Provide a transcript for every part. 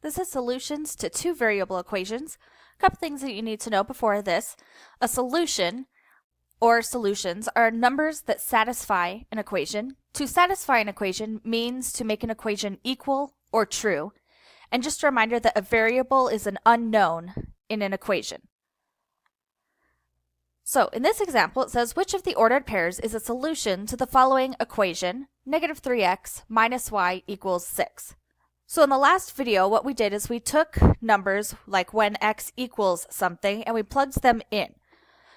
This is solutions to two variable equations. A couple things that you need to know before this. A solution or solutions are numbers that satisfy an equation. To satisfy an equation means to make an equation equal or true. And just a reminder that a variable is an unknown in an equation. So in this example, it says, which of the ordered pairs is a solution to the following equation, negative 3x minus y equals 6? So in the last video, what we did is we took numbers like when x equals something and we plugged them in.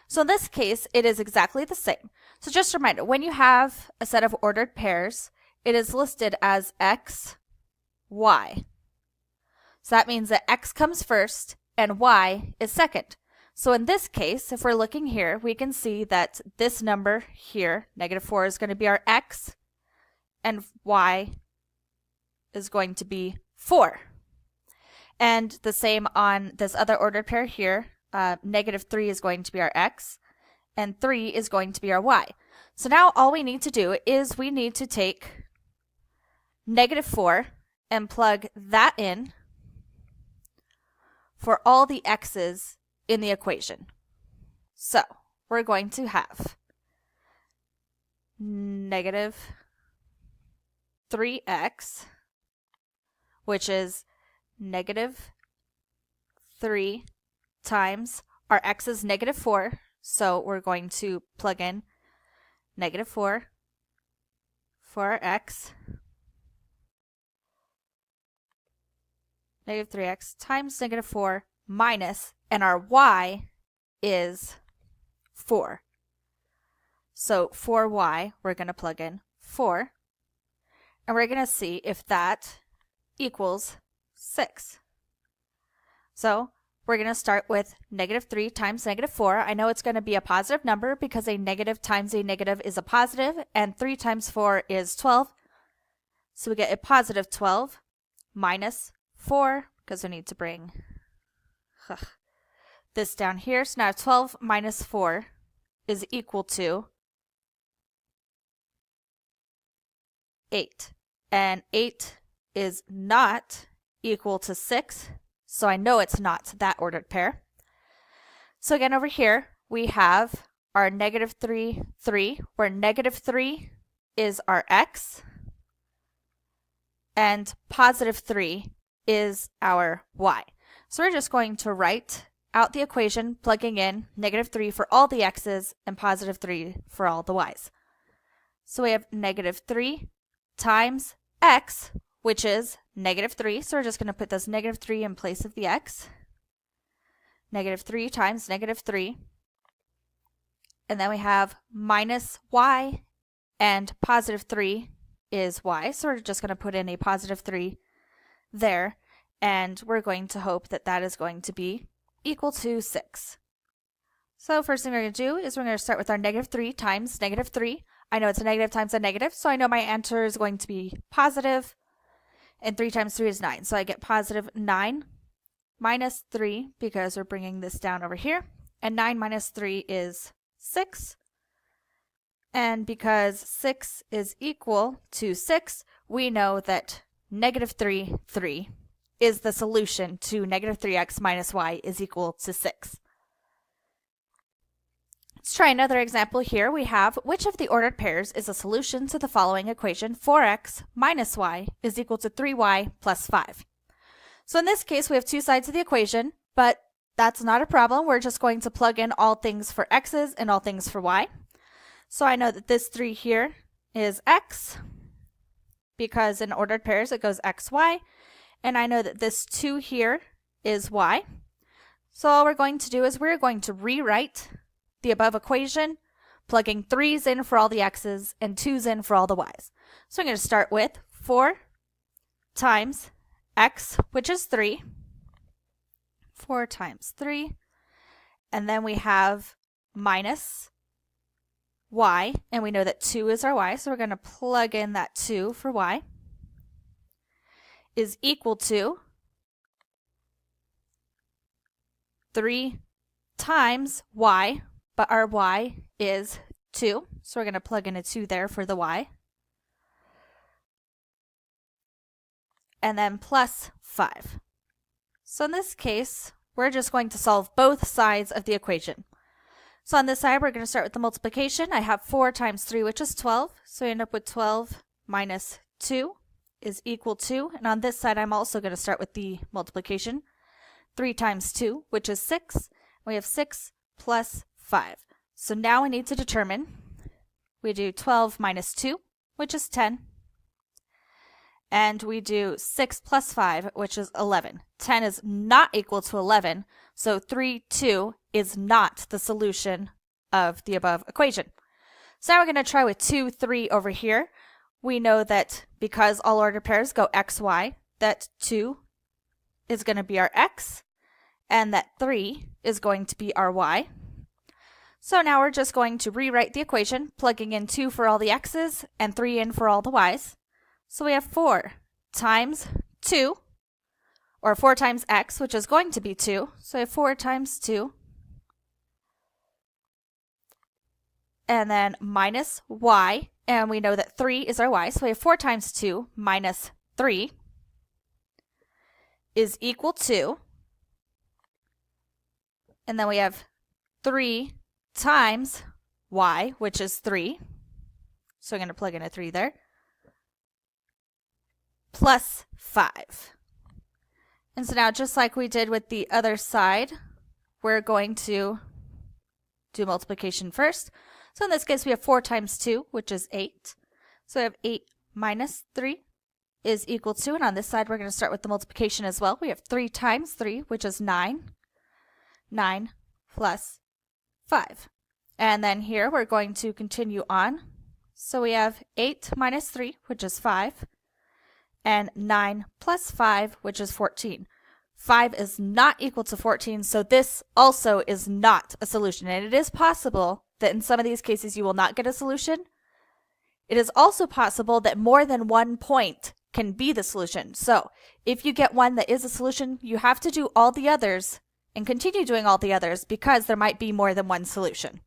So in this case, it is exactly the same. So just a reminder, when you have a set of ordered pairs, it is listed as x, y. So that means that x comes first and y is second. So in this case, if we're looking here, we can see that this number here, negative 4, is going to be our x, and y is going to be 4. And the same on this other ordered pair here, negative 3 is going to be our x, and 3 is going to be our y. So now all we need to do is we need to take negative 4 and plug that in for all the x's in the equation. So we're going to have negative 3x, which is negative 3 times our x is negative 4. So we're going to plug in negative 4 for our x. Negative 3x times negative 4 minus, and our y is 4. So for y, we're going to plug in 4. And we're going to see if that equals 6. So we're going to start with negative 3 times negative 4. I know it's going to be a positive number because a negative times a negative is a positive, and 3 times 4 is 12. So we get a positive 12 minus 4, because we need to bring this down here. So now 12 minus 4 is equal to 8. And 8 is not equal to 6. So I know it's not that ordered pair. So again, over here, we have our negative 3, 3, where negative 3 is our x, and positive 3 is our y. So we're just going to write out the equation, plugging in negative 3 for all the x's and positive 3 for all the y's. So we have negative 3 times x, which is negative 3. So we're just going to put this negative 3 in place of the x. Negative 3 times negative 3. And then we have minus y, and positive 3 is y. So we're just going to put in a positive 3 there. And we're going to hope that that is going to be equal to 6. So first thing we're going to do is we're going to start with our negative 3 times negative 3. I know it's a negative times a negative, so I know my answer is going to be positive. And 3 times 3 is 9. So I get positive 9 minus 3 because we're bringing this down over here. And 9 minus 3 is 6. And because 6 is equal to 6, we know that negative 3, 3 is the solution to negative 3x minus y is equal to 6. Let's try another example here. We have, which of the ordered pairs is a solution to the following equation, 4x minus y is equal to 3y plus 5. So in this case, we have two sides of the equation, but that's not a problem. We're just going to plug in all things for x's and all things for y. So I know that this 3 here is x, because in ordered pairs it goes x, y. And I know that this 2 here is y. So all we're going to do is we're going to rewrite the above equation, plugging 3's in for all the x's and 2's in for all the y's. So I'm going to start with 4 times x, which is 3. 4 times 3. And then we have minus y, and we know that 2 is our y, so we're going to plug in that 2 for y, is equal to 3 times y, but our y is 2, so we're going to plug in a 2 there for the y, and then plus 5. So in this case, we're just going to solve both sides of the equation. So on this side, we're going to start with the multiplication. I have 4 times 3, which is 12. So we end up with 12 minus 2 is equal to, and on this side, I'm also going to start with the multiplication. 3 times 2, which is 6. We have 6 plus 5. So now we need to determine. We do 12 minus 2, which is 10. And we do 6 plus 5, which is 11. 10 is not equal to 11, so 3, 2 is not the solution of the above equation. So now we're going to try with 2, 3 over here. We know that because all ordered pairs go x, y, that 2 is going to be our x, and that 3 is going to be our y. So now we're just going to rewrite the equation, plugging in 2 for all the x's and 3 in for all the y's. So we have 4 times 2, or 4 times x, which is going to be 2. So we have 4 times 2. And then minus y, and we know that 3 is our y. So we have 4 times 2 minus 3 is equal to, and then we have 3 times y, which is 3. So I'm going to plug in a 3 there. Plus 5. And so now, just like we did with the other side, we're going to do multiplication first. So in this case, we have 4 times 2, which is 8. So we have 8 minus 3 is equal to, and on this side, we're going to start with the multiplication as well. We have 3 times 3, which is 9. 9 plus 5. And then here, we're going to continue on. So we have 8 minus 3, which is 5. And 9 plus 5, which is 14. 5 is not equal to 14, so this also is not a solution. And it is possible that in some of these cases you will not get a solution. It is also possible that more than one point can be the solution. So if you get one that is a solution, you have to do all the others and continue doing all the others because there might be more than one solution.